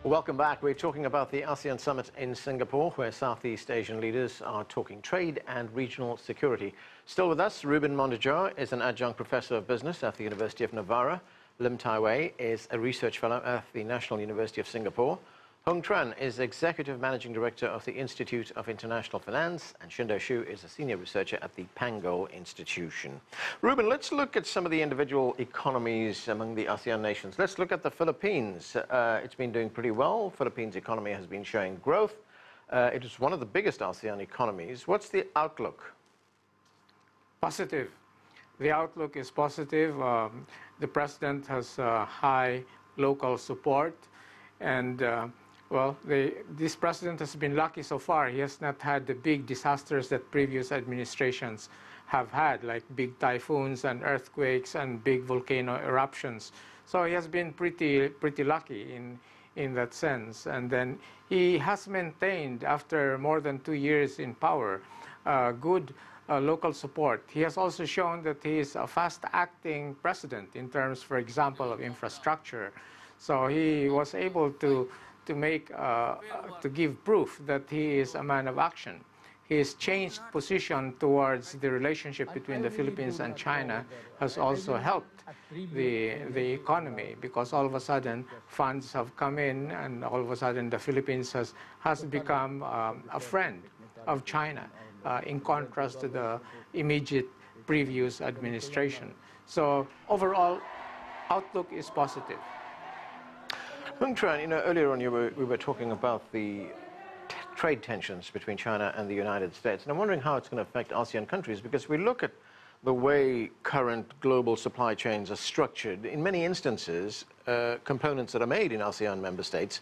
Welcome back. We're talking about the ASEAN Summit in Singapore, where Southeast Asian leaders are talking trade and regional security. Still with us, Ruben Mondejar is an adjunct professor of business at the University of Navarra. Lim Tai Wei is a research fellow at the National University of Singapore. Hung Tran is executive managing director of the Institute of International Finance, and Xindo Xu is a senior researcher at the Pango Institution. Ruben, let's look at some of the individual economies among the ASEAN nations. Let's look at the Philippines. It's been doing pretty well. Philippines' economy has been showing growth. It is one of the biggest ASEAN economies. What's the outlook? Positive. The outlook is positive. The president has high local support, and this president has been lucky so far. He has not had the big disasters that previous administrations have had, like big typhoons and earthquakes and big volcano eruptions. So he has been pretty lucky in that sense. And then he has maintained, after more than 2 years in power, good local support. He has also shown that he is a fast-acting president in terms, for example, of infrastructure. So he was able to give proof that he is a man of action. His changed position towards the relationship between the Philippines and China has also helped the economy, because all of a sudden funds have come in, and all of a sudden the Philippines has become a friend of China, in contrast to the immediate previous administration. So overall, outlook is positive. Hung Tran, earlier on we were talking about the trade tensions between China and the United States, and I'm wondering how it's going to affect ASEAN countries, because we look at the way current global supply chains are structured. In many instances, components that are made in ASEAN member states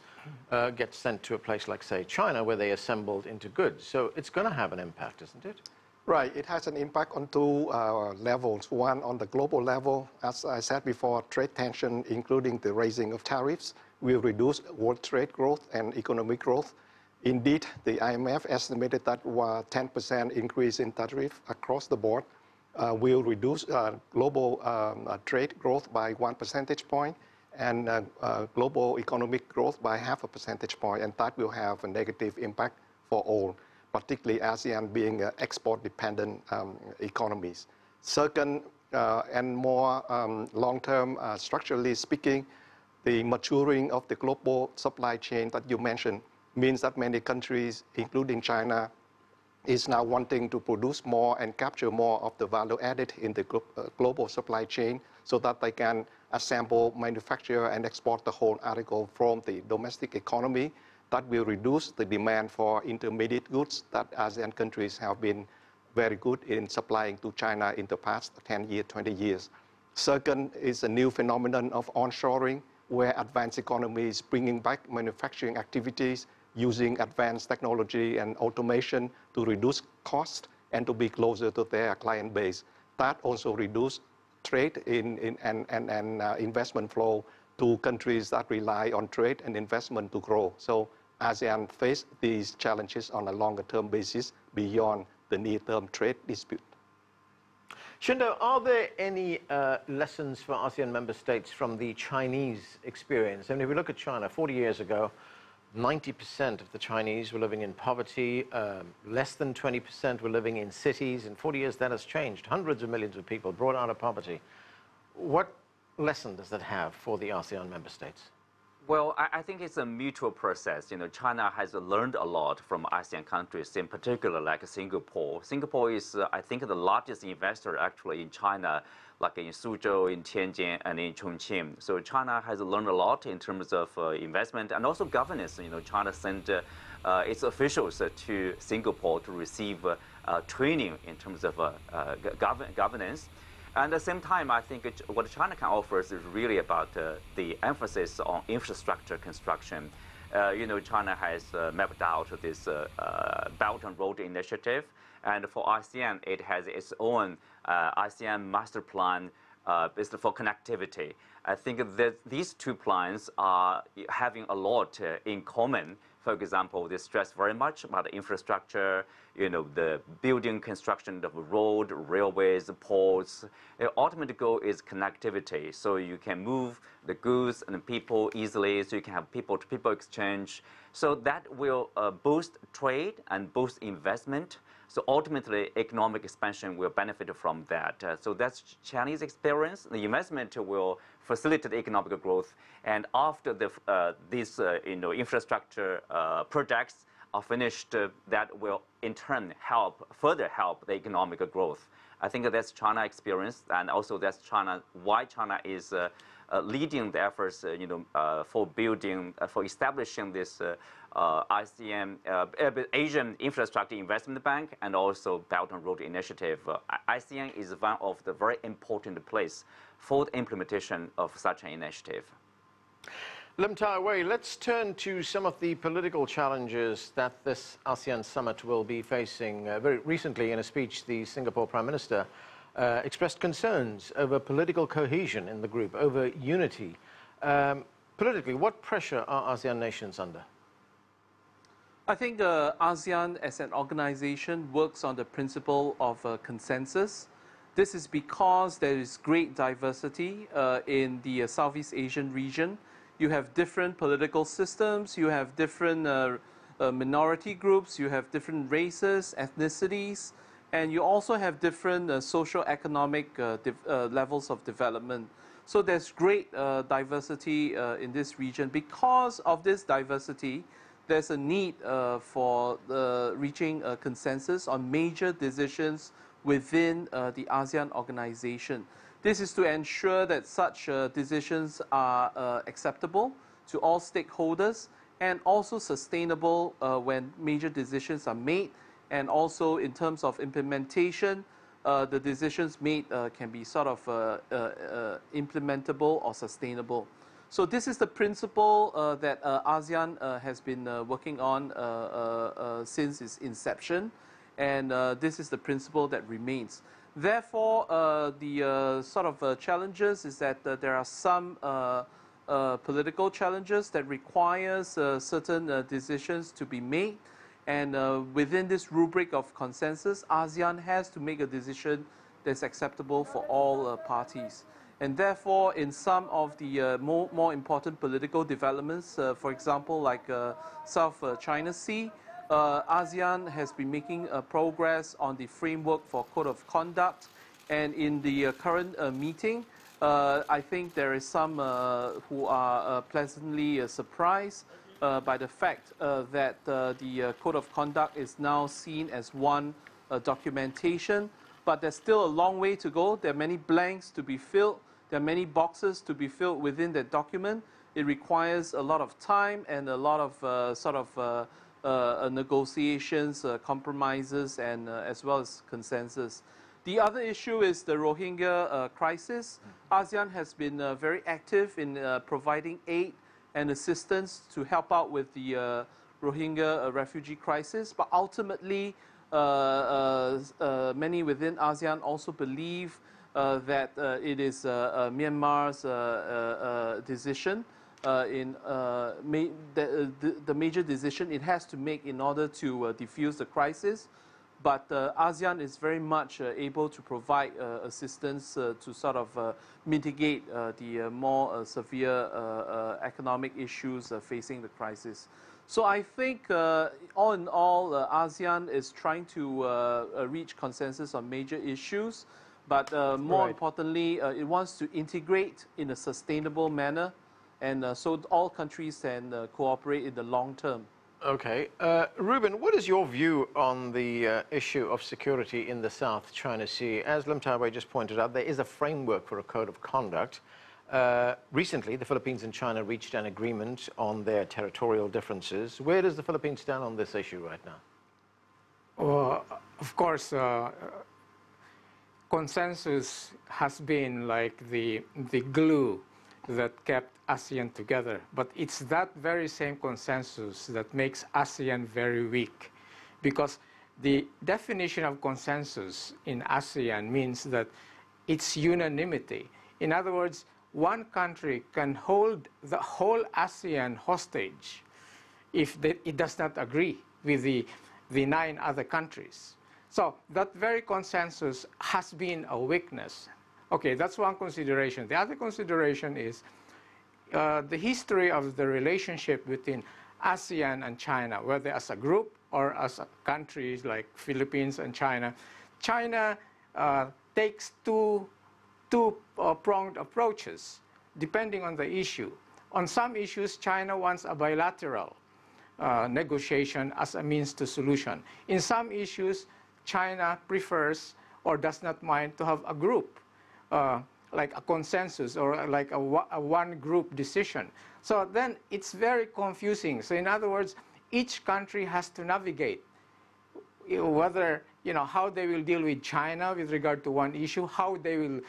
get sent to a place like, say, China, where they are assembled into goods. So it's going to have an impact, isn't it? Right. It has an impact on two levels. One, on the global level, as I said before, trade tension, including the raising of tariffs, will reduce world trade growth and economic growth. Indeed, the IMF estimated that 10% increase in tariff across the board will reduce global trade growth by 1 percentage point and global economic growth by 0.5 percentage point, and that will have a negative impact for all, particularly ASEAN being export-dependent economies. Second, and more long-term, structurally speaking, the maturing of the global supply chain that you mentioned means that many countries, including China, is now wanting to produce more and capture more of the value added in the global supply chain, so that they can assemble, manufacture, and export the whole article from the domestic economy. That will reduce the demand for intermediate goods that ASEAN countries have been very good in supplying to China in the past 10 years, 20 years. Second is a new phenomenon of onshoring, where advanced economies bringing back manufacturing activities using advanced technology and automation to reduce cost and to be closer to their client base. That also reduces trade and investment flow to countries that rely on trade and investment to grow. So ASEAN face these challenges on a longer-term basis beyond the near-term trade dispute. Xindo, are there any lessons for ASEAN member states from the Chinese experience? I mean, if we look at China, 40 years ago, 90% of the Chinese were living in poverty, less than 20% were living in cities. In 40 years, that has changed. Hundreds of millions of people brought out of poverty. What lesson does that have for the ASEAN member states? Well, I think it's a mutual process. China has learned a lot from ASEAN countries, in particular like Singapore. Singapore is, I think, the largest investor actually in China, like in Suzhou, in Tianjin, and in Chongqing. So China has learned a lot in terms of investment and also governance. China sent its officials to Singapore to receive training in terms of governance. And at the same time, I think what China can offer is really about the emphasis on infrastructure construction. China has mapped out this Belt and Road Initiative, and for ASEAN, it has its own ASEAN Master Plan for connectivity. I think that these two plans are having a lot in common. For example, they stress very much about the infrastructure, the building construction of road, railways, ports. The ultimate goal is connectivity, so you can move the goods and the people easily, so you can have people-to-people exchange. So that will boost trade and boost investment. So ultimately, economic expansion will benefit from that. So that's Chinese experience. The investment will facilitate economic growth, and after these infrastructure projects are finished, that will in turn further help the economic growth. I think that's China experience, and also that's why China is leading the efforts, for establishing this ASEAN, Asian Infrastructure Investment Bank, and also Belt and Road Initiative. ASEAN is one of the very important place for the implementation of such an initiative. Lim Tai-wei, let's turn to some of the political challenges that this ASEAN summit will be facing. Very recently, in a speech, the Singapore Prime Minister expressed concerns over political cohesion in the group, over unity. Politically, what pressure are ASEAN nations under? I think ASEAN as an organization works on the principle of consensus. This is because there is great diversity in the Southeast Asian region. You have different political systems, you have different minority groups, you have different races, ethnicities, and you also have different socio-economic levels of development. So there's great diversity in this region. Because of this diversity, there's a need for reaching a consensus on major decisions within the ASEAN organization. This is to ensure that such decisions are acceptable to all stakeholders and also sustainable when major decisions are made, and also in terms of implementation, the decisions made can be sort of implementable or sustainable. So this is the principle that ASEAN has been working on since its inception, and this is the principle that remains. Therefore, the sort of challenges is that there are some political challenges that requires certain decisions to be made, and within this rubric of consensus, ASEAN has to make a decision that's acceptable for all parties. And therefore, in some of the more important political developments, for example, like South China Sea, ASEAN has been making progress on the framework for code of conduct, and in the current meeting, I think there is some who are pleasantly surprised by the fact that the code of conduct is now seen as one documentation, but there's still a long way to go. There are many blanks to be filled. There are many boxes to be filled within that document. It requires a lot of time and a lot of negotiations, compromises, and as well as consensus. The other issue is the Rohingya crisis. ASEAN has been very active in providing aid and assistance to help out with the Rohingya refugee crisis, but ultimately many within ASEAN also believe that it is Myanmar's decision, the major decision it has to make in order to defuse the crisis. But ASEAN is very much able to provide assistance to sort of mitigate the more severe economic issues facing the crisis. So I think all in all, ASEAN is trying to reach consensus on major issues, but more importantly, it wants to integrate in a sustainable manner, and so all countries can cooperate in the long term. Okay. Ruben, what is your view on the issue of security in the South China Sea? As Lim Tai-wei just pointed out, there is a framework for a code of conduct. Recently, the Philippines and China reached an agreement on their territorial differences. Where does the Philippines stand on this issue right now? Well, of course, consensus has been like the glue that kept ASEAN together. But it's that very same consensus that makes ASEAN very weak. Because the definition of consensus in ASEAN means that it's unanimity. In other words, one country can hold the whole ASEAN hostage if it does not agree with the 9 other countries. So that very consensus has been a weakness. Okay, that's one consideration. The other consideration is the history of the relationship between ASEAN and China, whether as a group or as countries like Philippines and China. China takes two-pronged approaches depending on the issue. On some issues, China wants a bilateral negotiation as a means to solution. In some issues, China prefers or does not mind to have a group, like a consensus or like a one-group decision. So then it's very confusing. So in other words, each country has to navigate whether, how they will deal with China with regard to one issue, how they will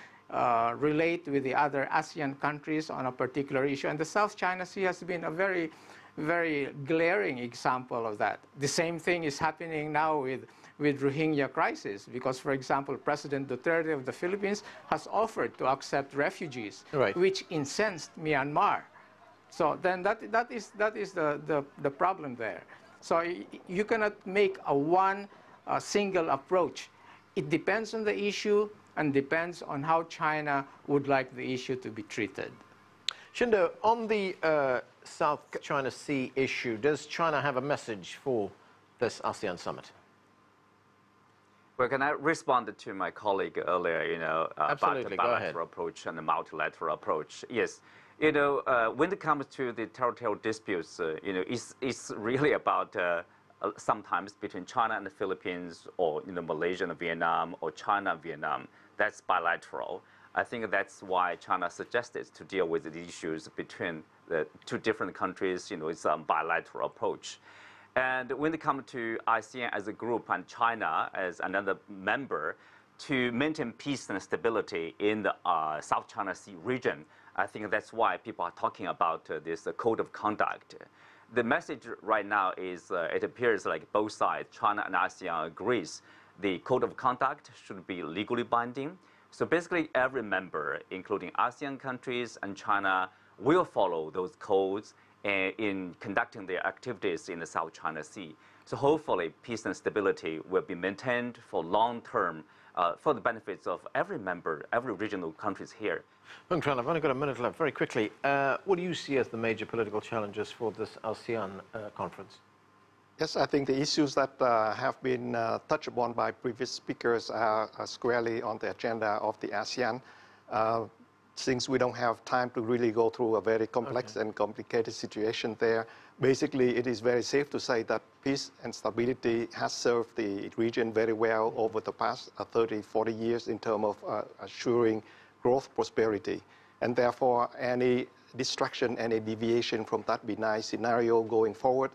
relate with the other ASEAN countries on a particular issue. And the South China Sea has been a very, very glaring example of that. The same thing is happening now with Rohingya crisis, because, for example, President Duterte of the Philippines has offered to accept refugees, which incensed Myanmar. So then that is the problem there. So you cannot make one single approach. It depends on the issue and depends on how China would like the issue to be treated. Shindo, on the South China Sea issue, does China have a message for this ASEAN summit? Well, can I respond to my colleague earlier, about the bilateral approach and the multilateral approach? Yes. When it comes to the territorial disputes, it's really about sometimes between China and the Philippines, or Malaysia and Vietnam, or China and Vietnam. That's bilateral. I think that's why China suggested to deal with the issues between the 2 different countries. It's a bilateral approach. And when it comes to ASEAN as a group and China as another member, to maintain peace and stability in the South China Sea region, I think that's why people are talking about this code of conduct. The message right now is it appears like both sides, China and ASEAN, agrees the code of conduct should be legally binding. So basically every member, including ASEAN countries and China, will follow those codes in conducting their activities in the South China Sea. So hopefully peace and stability will be maintained for long term for the benefits of every member, every regional countries here. Hung Tran, I've only got a minute left. Very quickly, what do you see as the major political challenges for this ASEAN conference? Yes, I think the issues that have been touched upon by previous speakers are squarely on the agenda of the ASEAN. Since we don't have time to really go through a very complex and complicated situation there, basically it is very safe to say that peace and stability has served the region very well over the past 30, 40 years in terms of assuring growth, prosperity. And therefore, any distraction, any deviation from that benign scenario going forward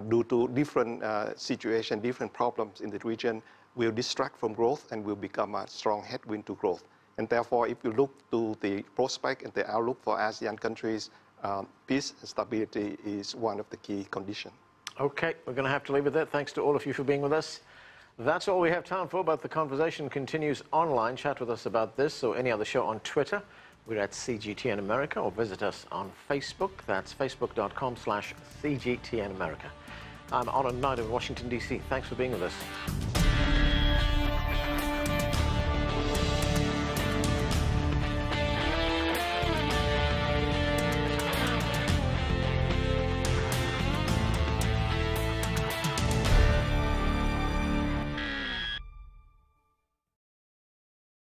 due to different situations, different problems in the region will distract from growth and will become a strong headwind to growth. And therefore, if you look to the prospect and the outlook for ASEAN countries, peace and stability is one of the key conditions. Okay, we're going to have to leave it there. Thanks to all of you for being with us. That's all we have time for, but the conversation continues online. Chat with us about this or any other show on Twitter. We're at CGTN America, or visit us on Facebook. That's facebook.com/CGTN America. I'm Anand Naidoo in Washington, D.C. Thanks for being with us.